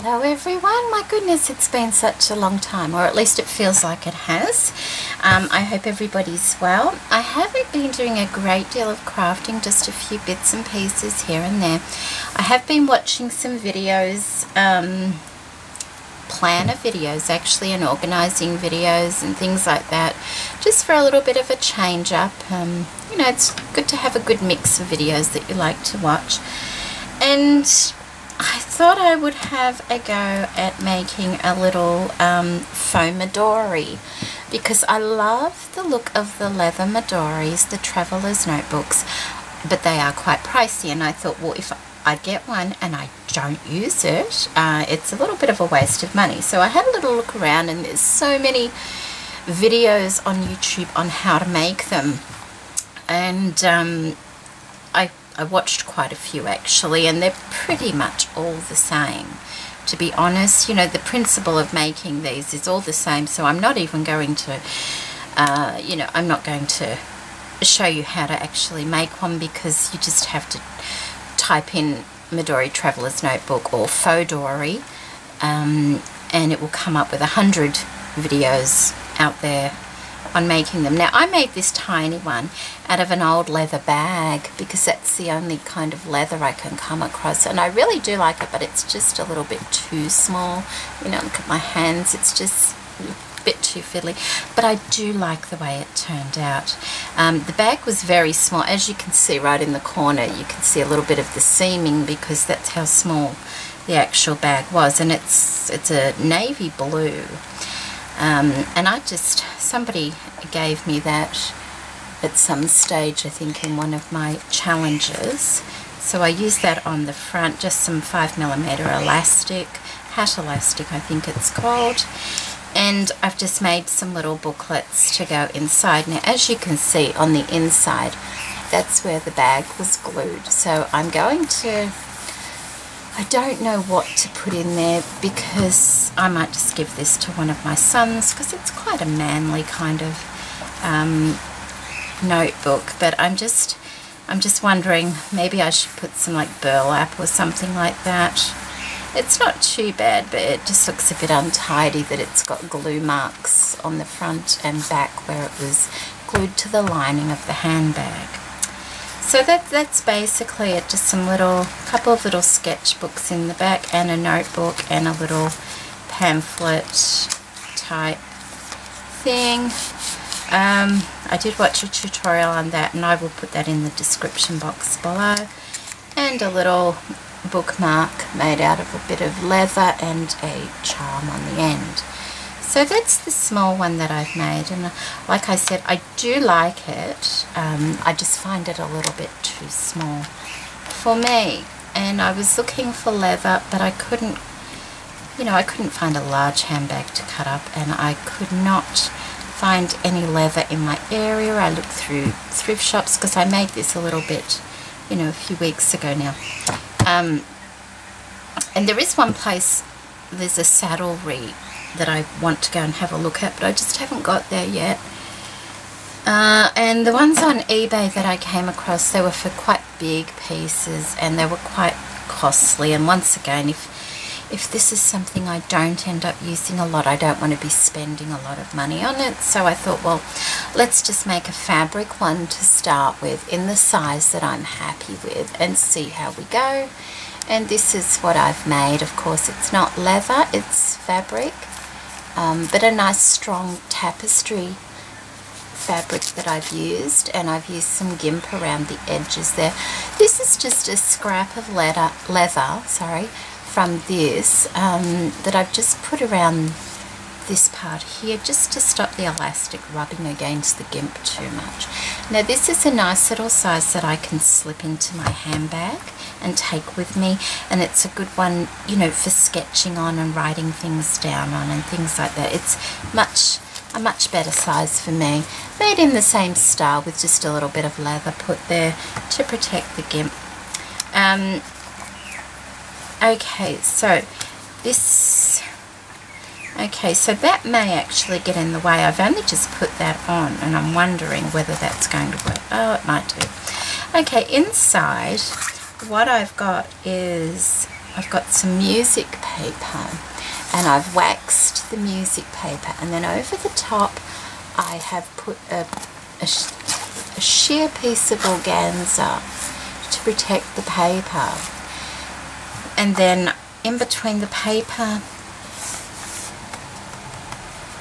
Hello everyone, my goodness, it's been such a long time, or at least it feels like it has. I hope everybody's well. I haven't been doing a great deal of crafting, just a few bits and pieces here and there. I have been watching some videos, planner videos actually, and organising videos and things like that, just for a little bit of a change up. You know, it's good to have a good mix of videos that you like to watch. And I thought I would have a go at making a little Fauxdori, because I love the look of the leather Midoris, the traveller's notebooks, but they are quite pricey, and I thought, well, if I get one and I don't use it, it's a little bit of a waste of money. So I had a little look around, and there's so many videos on YouTube on how to make them, and I watched quite a few actually, and they're pretty much all the same, to be honest. You know, the principle of making these is all the same, so I'm not even going to, you know, I'm not going to show you how to actually make one, because you just have to type in Midori Traveller's Notebook or Fauxdori, and it will come up with 100 videos out there on making them. Now, I made this tiny one out of an old leather bag, because that's the only kind of leather I can come across, and I really do like it, but it's just a little bit too small. You know, look at my hands, it's just a bit too fiddly, but I do like the way it turned out. The bag was very small, as you can see right in the corner. You can see a little bit of the seaming, because that's how small the actual bag was, and it's a navy blue. And somebody gave me that at some stage, I think in one of my challenges. So I used that on the front, just some 5mm elastic, hat elastic I think it's called. And I've just made some little booklets to go inside. Now, as you can see on the inside, that's where the bag was glued. So I'm going to, I don't know what to put in there, because I might just give this to one of my sons, because it's quite a manly kind of notebook. But I'm just wondering, maybe I should put some like burlap or something like that. It's not too bad, but it just looks a bit untidy that it's got glue marks on the front and back where it was glued to the lining of the handbag. So that's basically it, just some couple of little sketchbooks in the back, and a notebook, and a little pamphlet type thing. I did watch a tutorial on that, and I will put that in the description box below. And a little bookmark made out of a bit of leather and a charm on the end. So that's the small one that I've made, and like I said, I do like it. I just find it a little bit too small for me, and I was looking for leather, but I couldn't, you know, I couldn't find a large handbag to cut up, and I could not find any leather in my area. I looked through thrift shops, because I made this a little bit, you know, a few weeks ago now. And there is one place, there's a saddlery that I want to go and have a look at, but I just haven't got there yet. And the ones on eBay that I came across, they were for quite big pieces, and they were quite costly. And once again, if this is something I don't end up using a lot, I don't want to be spending a lot of money on it. So I thought, well, let's just make a fabric one to start with, in the size that I'm happy with, and see how we go. And this is what I've made. Of course, it's not leather, it's fabric, but a nice strong tapestry fabric that I've used, and I've used some gimp around the edges there. This is just a scrap of leather, from this that I've just put around this part here, just to stop the elastic rubbing against the gimp too much. Now, this is a nice little size that I can slip into my handbag and take with me, and it's a good one, you know, for sketching on and writing things down on and things like that. It's a much better size for me. Made in the same style, with just a little bit of leather put there to protect the gimp. Okay, so this, okay, so that may actually get in the way. I've only just put that on, and I'm wondering whether that's going to work. Oh, it might do. Okay, inside, what I've got is I've got some music paper, and I've waxed the music paper, and then over the top I have put a sheer piece of organza to protect the paper. And then in between the paper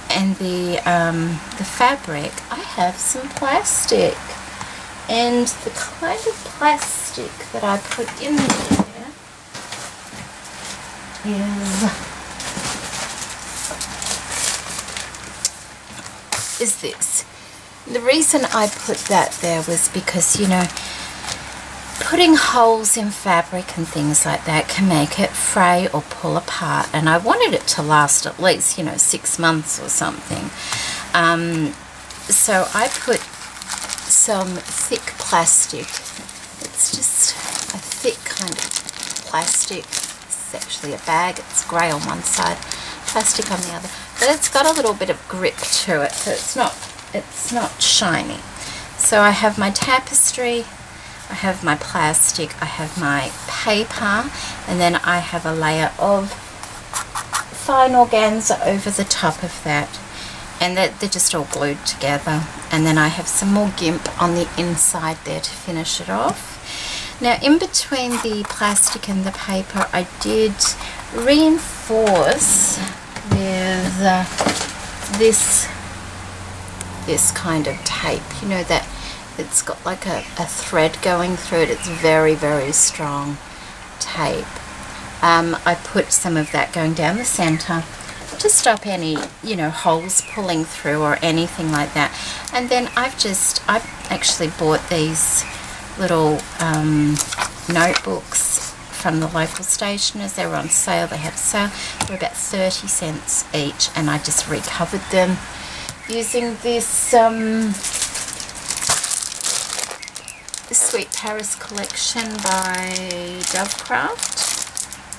and the fabric, I have some plastic. And the kind of plastic that I put in there is this. The reason I put that there was because, you know, putting holes in fabric and things like that can make it fray or pull apart, and I wanted it to last at least, you know, 6 months or something. So I put some thick plastic. It's just a thick kind of plastic. It's actually a bag. It's grey on one side, plastic on the other, but it's got a little bit of grip to it, so it's not shiny. So I have my tapestry, I have my plastic, I have my paper, and then I have a layer of fine organza over the top of that, and they're just all glued together. And then I have some more gimp on the inside there to finish it off. Now in between the plastic and the paper, I did reinforce with this kind of tape, you know, that it's got like a thread going through it. It's very, very strong tape. I put some of that going down the center to stop any, you know, holes pulling through or anything like that. And then I've actually bought these little notebooks from the local stationers. They were on sale. They had a sale. They were about 30 cents each, and I just recovered them using this the Sweet Paris collection by Dovecraft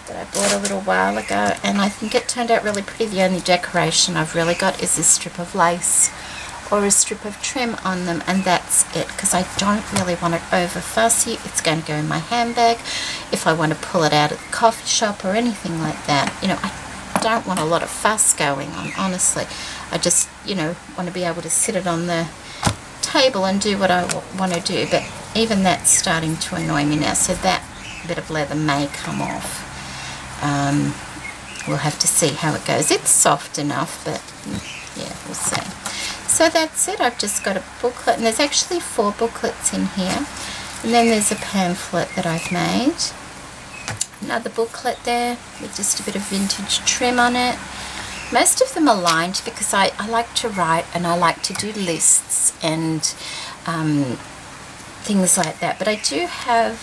that I bought a little while ago, and I think it turned out really pretty. The only decoration I've really got is a strip of lace or a strip of trim on them, and that's it, because I don't really want it over fussy. It's going to go in my handbag if I want to pull it out at the coffee shop or anything like that. You know, I don't want a lot of fuss going on, honestly. I just, you know, want to be able to sit it on the table and do what I want to do, but even that's starting to annoy me now, so that bit of leather may come off. We'll have to see how it goes. It's soft enough, but yeah, we'll see. So that's it. I've just got a booklet, and there's actually 4 booklets in here, and then there's a pamphlet that I've made, another booklet there with just a bit of vintage trim on it. Most of them are lined because I like to write, and I like to do lists and things like that. But I do have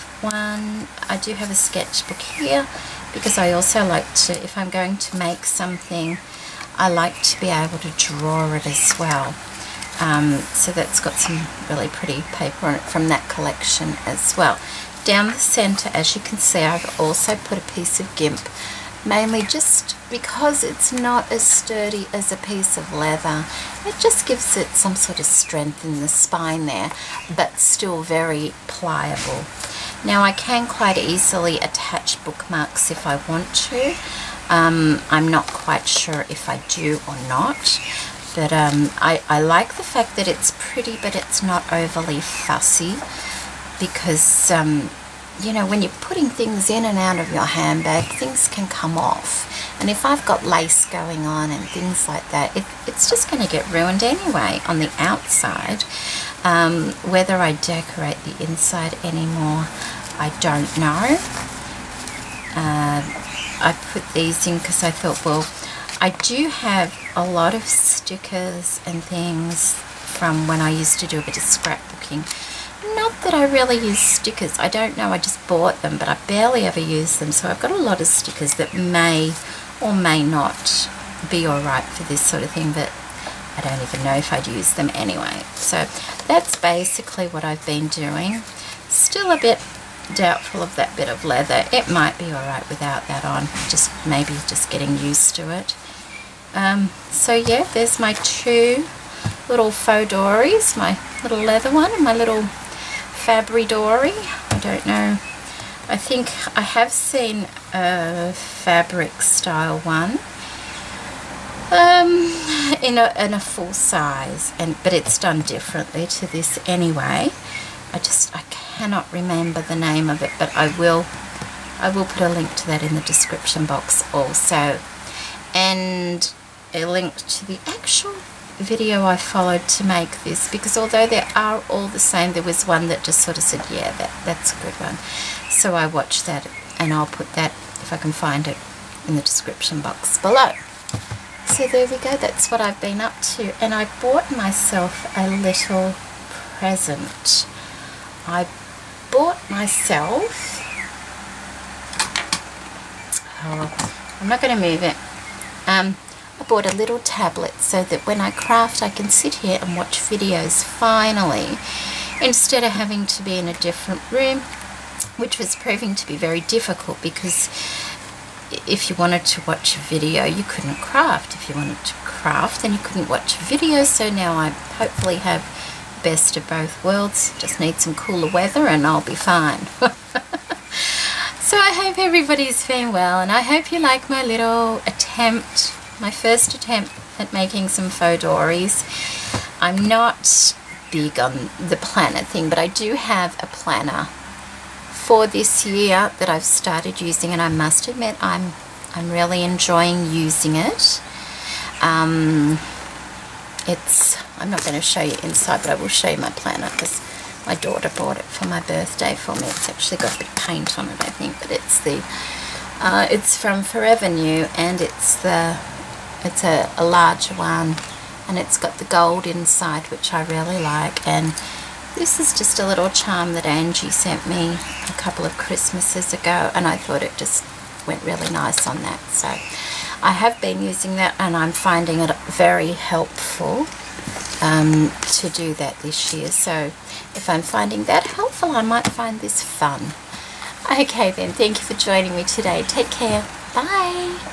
a sketchbook here because I also like to, if I'm going to make something, I like to be able to draw it as well. So that's got some really pretty paper on it from that collection as well. Down the center, as you can see, I've also put a piece of gimp, mainly just because it's not as sturdy as a piece of leather. It just gives it some sort of strength in the spine there, but still very pliable. Now I can quite easily attach bookmarks if I want to. I'm not quite sure if I do or not, but I like the fact that it's pretty, but it's not overly fussy, because you know, when you're putting things in and out of your handbag, things can come off, and if I've got lace going on and things like that, it's just going to get ruined anyway on the outside. Whether I decorate the inside anymore, I don't know. I put these in because I thought, well, I do have a lot of stickers and things from when I used to do a bit of scrapbooking. Not that I really use stickers, I don't know, I just bought them, but I barely ever use them, so I've got a lot of stickers that may or may not be alright for this sort of thing, but I don't even know if I'd use them anyway. So that's basically what I've been doing. Still a bit doubtful of that bit of leather. It might be alright without that on, maybe just getting used to it. So yeah, there's my 2 little Fauxdoris, my little leather one and my little Fabri-dori. I don't know I think I have seen a fabric style one in a full size, but it's done differently to this anyway. I cannot remember the name of it, but I will put a link to that in the description box also, and a link to the actual video I followed to make this, because although they are all the same, there was one that just sort of said, yeah, that's a good one. So I watched that, and I'll put that, if I can find it, in the description box below. So there we go, that's what I've been up to. And I bought myself a little present. I bought myself, I'm not going to move it, I bought a little tablet so that when I craft I can sit here and watch videos finally, instead of having to be in a different room, which was proving to be very difficult, because if you wanted to watch a video you couldn't craft. If you wanted to craft then you couldn't watch a video. So now I hopefully have the best of both worlds. Just need some cooler weather and I'll be fine. So I hope everybody's been well, and I hope you like my little attempt, my first attempt at making some Fauxdoris. I'm not big on the planner thing, but I do have a planner for this year that I've started using, and I must admit I'm really enjoying using it. I'm not going to show you inside, but I will show you my planner because my daughter bought it for my birthday for me. It's actually got a bit of paint on it, I think, but it's from Forever New, and it's a larger one, and it's got the gold inside, which I really like. And this is just a little charm that Angie sent me a couple of Christmases ago, and I thought it just went really nice on that. So I have been using that, and I'm finding it very helpful to do that this year. So if I'm finding that helpful, I might find this fun. Okay then, thank you for joining me today. Take care. Bye.